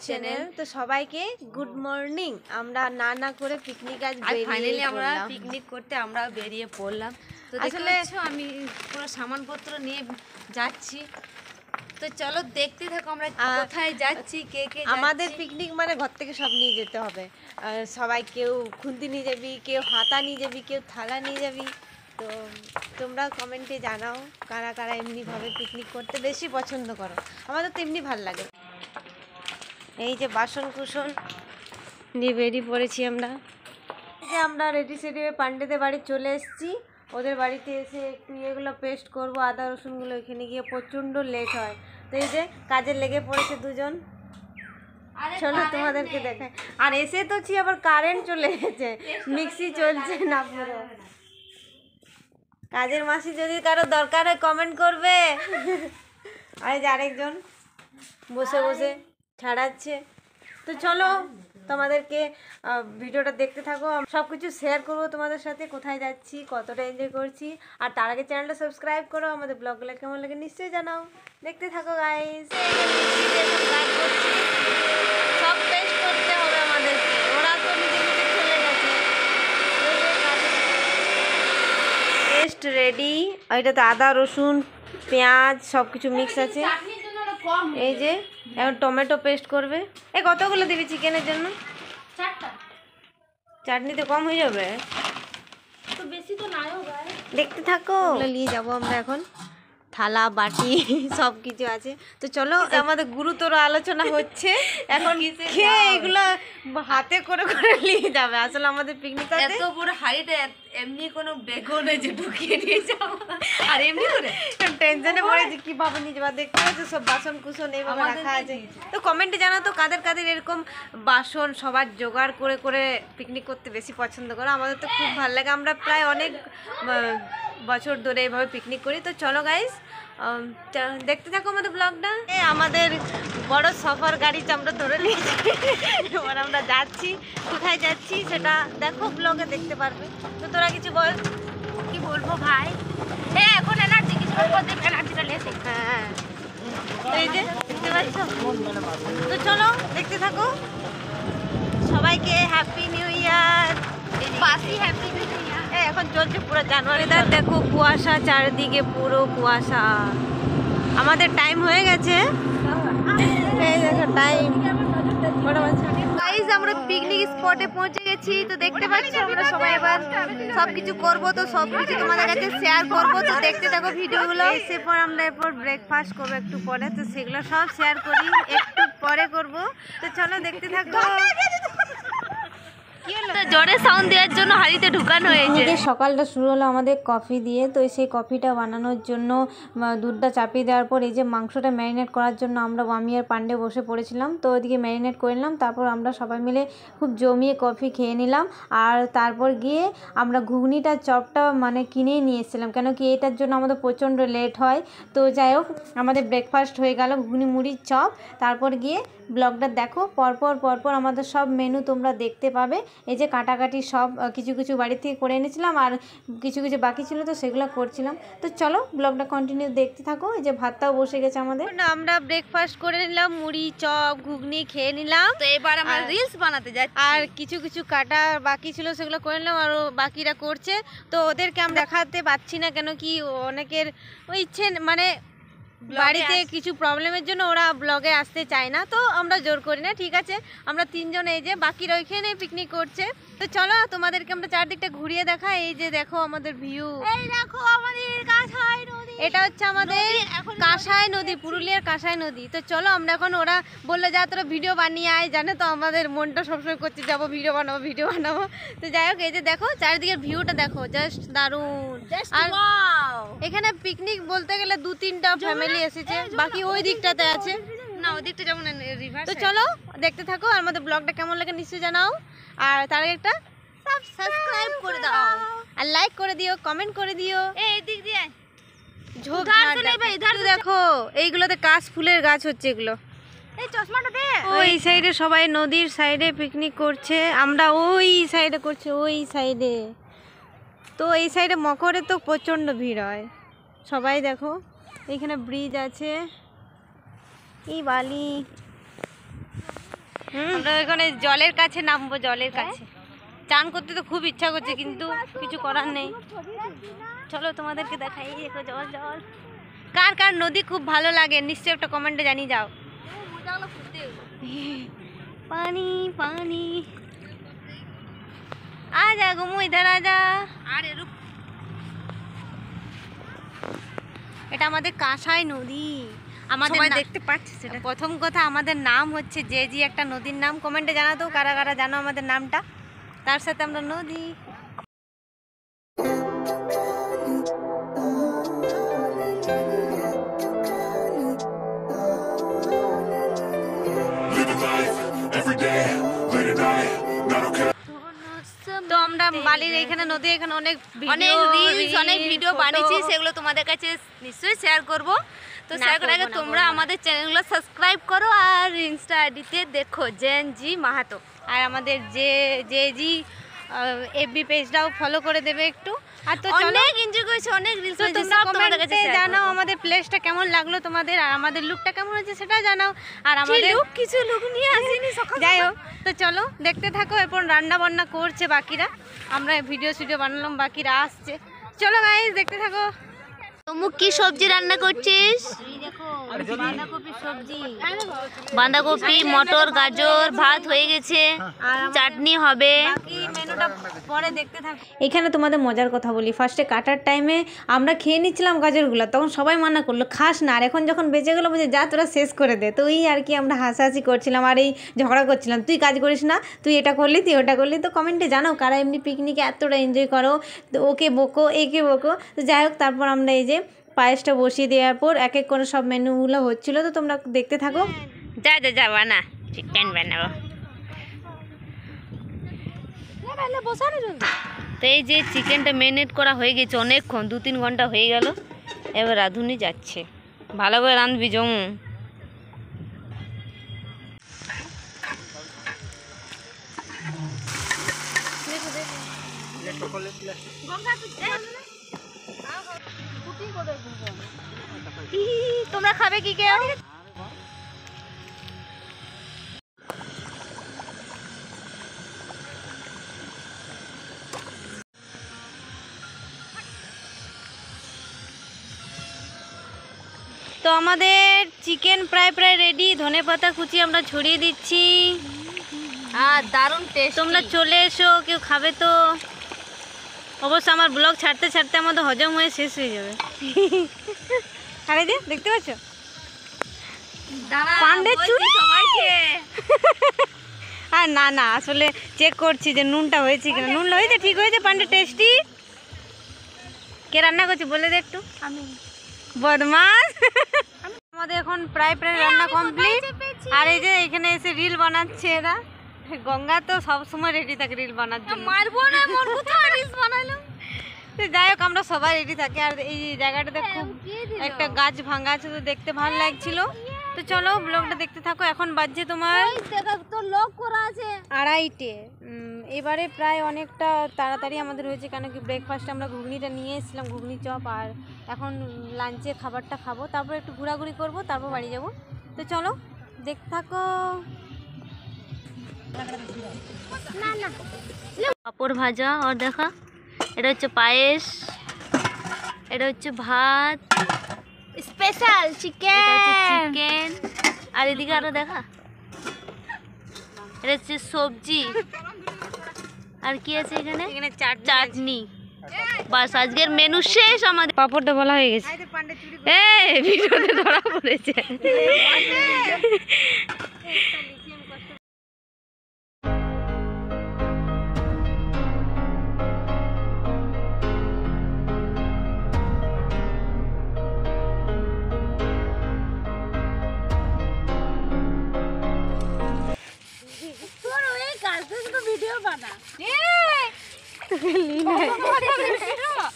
Channel. তো সবাইকে good morning. আমরা না করে পিকনিক আজ ফাইনালি আমরা পিকনিক করতে আমরা বেরিয়ে পড়লাম। তো আসলে আমি পুরো সামানপত্র নিয়ে যাচ্ছি, তো চলো দেখতে থাকো আমরা কোথায় যাচ্ছি, কে কে যাচ্ছি। আমাদের পিকনিক মানে ঘর থেকে সব নিয়ে যেতে হবে। সবাই কেউ খুন্তি নিয়ে যাবি, কেউ হাতা নিয়ে যাবি, কেউ থালা নিয়ে যাবি। তো তোমরা কমেন্টে জানাও কারা কারা এমনিভাবে পিকনিক করতে বেশি পছন্দ করো। আমাদের তো এমনি ভালো লাগে। এই যে বাসন কুসন নিয়ে বেরিয়ে পড়েছি আমরা। এই যে আমরা রেডি সেডি হয়ে পান্ডেদের বাড়ি চলে এসেছি। ওদের বাড়িতে এসে একটু এগুলো পেস্ট করবো, আদা রসুনগুলো। এখানে গিয়ে প্রচণ্ড লেট হয়। তো এই যে কাজে লেগে পড়েছে দুজন। চলো তোমাদেরকে দেখায়। আর এসে তো আবার কারেন্ট চলে গেছে, মিক্সি চলছে না পুরো। কাজের মাসি যদি কারো দরকার হয় কমেন্ট করবে। আর এই যে আরেকজন বসে বসে ছাড়াচ্ছে। তো চলো তোমাদেরকে ভিডিওটা দেখতে থাকো। সব কিছু শেয়ার করবো তোমাদের সাথে, কোথায় যাচ্ছি, কতটা এনজয় করছি। আর তার আগে চ্যানেলটা সাবস্ক্রাইব করো, আমাদের ব্লগগুলো কেমন লাগে নিশ্চয়ই জানাও। দেখতে থাকো গাইস। সব পেস্ট করতে হবে আমাদেরকে, ওরা তো নিজে নিজে চলে গেছে। Paste ready. এটা তো আদা রসুন পেঁয়াজ সব কিছু মিক্স আছে। এই যে এখন টমেটো পেস্ট করবে। কতগুলো দিবি চিকেনের জন্য? চাটনিতে কম হয়ে যাবে তো, বেশি তো নাও। দেখতে থাকো। নিয়ে যাবো আমরা এখন। থালা বাটি সব কিছু আছে। তো চলো, আমাদের গুরুতর আলোচনা হচ্ছে এখন। খেয়ে এগুলো হাতে করে করে নিয়ে যাবে। আসলে আমাদের পিকনিক এত বড় হাড়িটা এমনি কোনো বেগুনে যে ঢুকিয়ে নিয়ে যাবো, আর এমনি করে টেনশনে পড়েছি কিভাবে নিয়ে যাবো। দেখতে পাচ্ছি সব বাসন কুসন এইভাবে রাখা আছে। তো কমেন্টে জানাও তো কাদের কাদের এরকম বাসন সবার জোগাড় করে করে পিকনিক করতে বেশি পছন্দ করো। আমাদের তো খুব ভালো লাগে, আমরা প্রায় অনেক বছর ধরে এইভাবে পিকনিক করি। তো চলো গাইস, দেখতে থাকো আমাদের ব্লগটা। আমাদের বড় সফর গাড়ি আমরা ধরে নিয়েছি। এবার আমরা যাচ্ছি, কোথায় যাচ্ছি সেটা দেখো, ব্লগে দেখতে পারবে। তো তোরা কিছু বল। কি বলবো ভাই, এখন এনার্জি কিছু দেখে এনার্জিটা লেসে। হ্যাঁ, এই যে দেখতে পাচ্ছ। তো চলো দেখতে থাকো। সবাইকে হ্যাপি নিউ ইয়ার। বাসি হ্যাপি নিউ ইয়ার। এখন চলছে পুরো জানুয়ারি। দেখো কুয়াশা, চারিদিকে পুরো কুয়াশা। আমাদের টাইম হয়ে গেছে। এই দেখো টাইম। গাইস, আমরা পিকনিক স্পটে পৌঁছে গেছি। তো দেখতে পাচ্ছ আমরা সবাই এবার সবকিছু করবো। তো সবকিছু তোমাদের কাছে শেয়ার করবো। তো দেখতে থাকো ভিডিওগুলো। এরপর আমরা এরপর ব্রেকফাস্ট করবো একটু পরে। তো সেগুলো সব শেয়ার করি একটু পরে করবো। তো চলো দেখতে থাকো। জোরে সাউন্ড দেওয়ার জন্য হাড়িতে ঢুকানো হয়েছে। সকালটা শুরু হলো আমাদের কফি দিয়ে। তো সেই কফিটা বানানোর জন্য দুধটা চাপিয়ে দেওয়ার পর এই যে মাংসটা ম্যারিনেট করার জন্য আমরা আমি আর পান্ডে বসে পড়েছিলাম। তো ওইদিকে ম্যারিনেট করে নিলাম। তারপর আমরা সবাই মিলে খুব জমিয়ে কফি খেয়ে নিলাম। আর তারপর গিয়ে আমরা ঘুগনিটা চপটা মানে কিনেই নিয়ে এসেছিলাম, কেন কি এটার জন্য আমাদের প্রচণ্ড লেট হয়। তো যাই হোক, আমাদের ব্রেকফাস্ট হয়ে গেল, ঘুগনি মুড়ির চপ। তারপর গিয়ে ব্লগটা দেখো, পরপর আমাদের সব মেনু তোমরা দেখতে পাবে। এই যে কাটাকাটি সব কিছু কিছু বাড়ি থেকে করে এনেছিলাম, আর কিছু কিছু বাকি ছিল, তো সেগুলো করছিলাম। তো চলো ব্লগটা কন্টিনিউ দেখতে থাকো। এই যে ভাতটাও বসে গেছে আমাদের। আমরা ব্রেকফাস্ট করে নিলাম, মুড়ি চপ ঘুগনি খেয়ে নিলাম। তো এবার আমরা রিলস বানাতে যাচ্ছি। আর কিছু কিছু কাটা বাকি ছিল, সেগুলো করে নিলাম, আর বাকিরা করছে। তো ওদেরকে আমরা দেখাতে পাচ্ছি না, কেন কি অনেকের ওই ইচ্ছে মানে বাড়িতে কিছু প্রবলেমের জন্য ওরা ব্লগে আসতে চায় না। তো আমরা জোর করি না, ঠিক আছে। আমরা তিনজন, এই যে বাকিরা ওইখানে পিকনিক করছে। তো চলো তোমাদেরকে আমরা চারদিকটা ঘুরিয়ে দেখাই। এই যে দেখো আমাদের ভিউ, এই দেখো আমাদের কাঁসাই নদী। এটা হচ্ছে আমাদের কাঁসাই নদী, পুরুলিয়ার কাঁসাই নদী। তো চলো আমরা এখন, ওরা বললে যা তোরা ভিডিও বানিয়ে আয়, জানে তো আমাদের মনটা সবসময় করছে যাবো ভিডিও বানাবো। তো যাই হোক, এই যে দেখো চারিদিকের ভিউটা দেখো, জাস্ট দারুণ। আর এখানে পিকনিক বলতে গেলে 2-3টা ফ্যামিলি এসেছে, বাকি ওই দিকটাতে আছে না, ওই দিকটা যেমন রিভার। তো চলো দেখতে থাকো। আর আমাদের ব্লগটা কেমন লাগে নিশ্চয়ই জানাও। আর তার আগে একটা সাবস্ক্রাইব করে দাও, আর লাইক করে দিও, কমেন্ট করে দিও। এই দিক দিয়ে ঝোঁক দেখো, এইগুলোতে কাশ ফুলের গাছ হচ্ছে এগুলো। এই চশমাটা দে। ওই সাইডে সবাই নদীর সাইডে পিকনিক করছে, আমরা ওই সাইডে করছি, ওই সাইডে। তো এই সাইডে মকরে তো প্রচণ্ড ভিড় হয়। সবাই দেখো, এইখানে ব্রিজ আছে, এই বালি। আমরা এখানে জলের কাছে নামবো, জলের কাছে চান করতে তো খুব ইচ্ছা করছে কিন্তু কিছু করার নেই। চলো তোমাদেরকে দেখাই, দেখো জল জল। কার কার নদী খুব ভালো লাগে নিশ্চয়ই একটা কমেন্টে জানিয়ে যাও। পানি পানি आजा घुमो इधर आजा। আরে রূপ এটা আমাদের কাঁসাই নদী। আমাদের সবাই দেখতে পাচ্ছে সেটা। প্রথম কথা আমাদের নাম হচ্ছে জেজি, একটা নদীর নাম। কমেন্টে জানাতো কারা কারা জানো আমাদের নামটা। তার সাথে আমরা নদী। তো আমরা বালির এখানে নদী, এখানে অনেক রিলস অনেক ভিডিও বানিয়েছি, সেগুলো তোমাদের কাছে নিশ্চয়ই শেয়ার করব। তো শেয়ার করার আগে তোমরা আমাদের চ্যানেলগুলো সাবস্ক্রাইব করো আর ইনস্টা আইডিতে দেখো জেন জি মাহাতো। আর আমাদের জেজি এফবি পেজটাও ফলো করে দেবে একটু। আর তো চলো, অনেক এনজয় করেছি, অনেক রিলস তো হয়েছে, তোমরা সব তোমাদের কাছে কমেন্টে জানাও আমাদের প্লেসটা কেমন লাগলো তোমাদের, আর আমাদের লুকটা কেমন হয়েছে সেটা জানাও। আর আমাদের কিছু লোক নিয়ে আসিনি সকাল। যাই হোক, তো চলো দেখতে থাকো। এরপর রান্না বান্না করছে বাকিরা, আমরা ভিডিও বানালাম, বাকিরা আসছে। চলো গাইস দেখতে থাকো। তুমি কি সবজি রান্না করছিস? বাঁধাকপির সবজি, বাঁধাকপি, মটর, গাজর, ভাত হয়ে গেছে, চাটনি হবে। মেনুটা পরে দেখতে থাকো। এখানে তোমাদের মজার কথা বলি, ফার্স্টে কাটার টাইমে আমরা খেয়ে নিচ্ছিলাম গাজরগুলো, তখন সবাই মানা করলো খাস না। আর এখন যখন বেঁচে গেলো বলছে যা তোরা শেষ করে দে। তো এই আর কি আমরা হাসাহাসি করছিলাম আর এই ঝগড়া করছিলাম, তুই কাজ করিস না, তুই এটা করলি, তুই ওটা করলি। তো কমেন্টে জানাও কারা এমনি পিকনিকে এতটা এনজয় করো, তো ওকে বকো একে বকো। তো যাই হোক, তারপর আমরা এই যে পায়েসটা বসিয়ে দেওয়ার পর এক এক করে সব মেনুগুলো হচ্ছিলো, তো তোমরা দেখতে থাকো। যা যা যা বানা, চিকেন বানাবো। তো এই যে চিকেনটা ম্যারিনেট করা হয়ে গেছে অনেকক্ষণ, 2-3 ঘন্টা হয়ে গেল। এবার রাঁধুনি যাচ্ছে, ভালো করে রাঁধবি জমু। তোমরা খাবে কি কেউ? তো আমাদের চিকেন প্রায় রেডি। ধনেপাতা কুচি আমরা ছড়িয়ে দিচ্ছি। আর দারুণ টেস্ট। তোমরা চলে এসো, কেউ খাবে তো। অবশ্য আমার ব্লগ ছাড়তে ছাড়তে আমাদের হজম হয়ে শেষ হয়ে যাবে। আরে যে দেখতে পাচ্ছ পান্ডের চুড়ি সবাইকে। আর না না, আসলে চেক করছি যে নুনটা হয়েছে কিনা। নুন হয়েছে, ঠিক হয়েছে। পান্ডে টেস্টি। কে রান্না করছে বলে দে একটু। আমি বদমাস। আমাদের এখন প্রায় রান্না কমপ্লিট। আর এই যে এখানে এসে রিল বানাচ্ছে এরা। গঙ্গা তো সব সময় রেডি থাকে রিল বানার জন্য। মারবো না, মোর কোথায় রিলস বানাইলাম। তো যাই হোক, আমরা সবাই রেডি থাকি। আর এই জায়গাটাতে খুব একটা গাছ ভাঙা আছে, তো দেখতে ভালো লাগছিল। তো চলো ব্লগটা দেখতে থাকো। এখন বাজছে তোমার তো লক করা আছে 2:30। এবারে প্রায় অনেকটা তাড়াতাড়ি আমাদের হয়েছে, কেন কি ব্রেকফাস্টে আমরা ঘুগনিটা নিয়ে এসেছিলাম, ঘুগনি চপ। আর এখন লাঞ্চে খাবারটা খাবো, তারপর একটু ঘোরাঘুরি করবো, তারপর বাড়ি যাব। তো চলো দেখতে থাকো। পাপড় ভাজা আর দেখা, এটা হচ্ছে পায়েস, এটা হচ্ছে ভাত স্পেশাল চিকেন। আর এদিকে আরো দেখা, এটা হচ্ছে সবজি। আর কি আছে এখানে? এখানে চাটনি। বাস আজকের মেনু শেষ আমাদের। পাপড়টা বলা হয়ে গেছে। এই ভিডিওতে ধরা পড়েছে।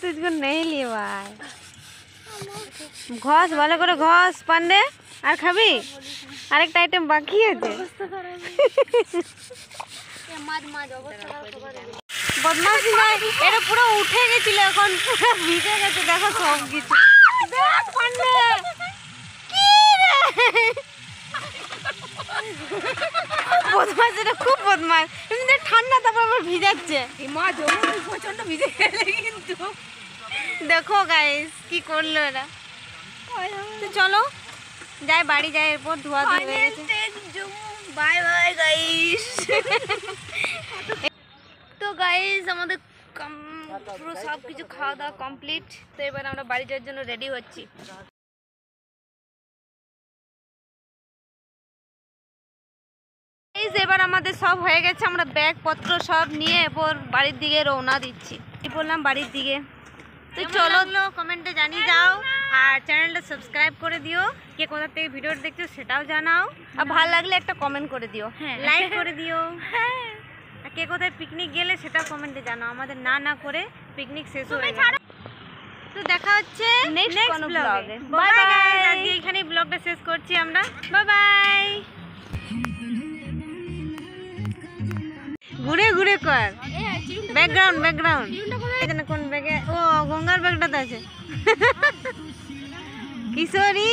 तुझको नहीं लिए भाई। ঘষ ভালো করে ঘষ পান্ডে। আর খাবি? আরেকটা আইটেম বাকি আছে। বদমাশি ভাই, এটা পুরো উঠে গেছিল, এখন পুরো ভিজে গেছে। দেখো সব কিছু। দেখ পান্ডে কি রে। বদমাস, এটা খুব বদমাস। এমনিতে ঠান্ডা, তারপর আবার ভিজাচ্ছে। মা জমুন প্রচন্ড ভিজে গেলে কিন্তু। দেখো গাইস কি করলো এরা। তো চলো যাই, বাড়ি যাই, এরপর ধোয়া ধুয়ে হয়ে গেছে। Bye bye guys. তো গাইস আমাদের পুরো সব কিছু খাওয়া দাওয়া কমপ্লিট। তো এবার আমরা বাড়ি যাওয়ার জন্য রেডি হচ্ছি। এবার আমাদের সব হয়ে গেছে, আমরা ব্যাগ পত্র সব নিয়ে এরপর বাড়ির দিকে রওনা দিচ্ছি। বললাম বাড়ির দিকে। তো চলো কমেন্টে জানিয়ে যাও, আর চ্যানেলটা সাবস্ক্রাইব করে দিও। কে কোথা থেকে ভিডিও দেখছো সেটাও জানাও, আর ভালো লাগলে একটা কমেন্ট করে দিও। হ্যাঁ, লাইক করে দিও। আর কে কোথায় পিকনিক গেলে সেটাও কমেন্টে জানাও, আমাদের না করে পিকনিক শেষ হয়ে গেল। তো দেখা হচ্ছে নেক্সট কোনো ব্লগে। Bye bye. আজকে এখানেই ব্লগটা শেষ করছি আমরা। Bye bye. ঘুরে ঘুরে কর, ব্যাকগ্রাউন্ড এখানে কোন ব্যাগে? ও গঙ্গার ব্যাগটাতে আছে। কিশোরী।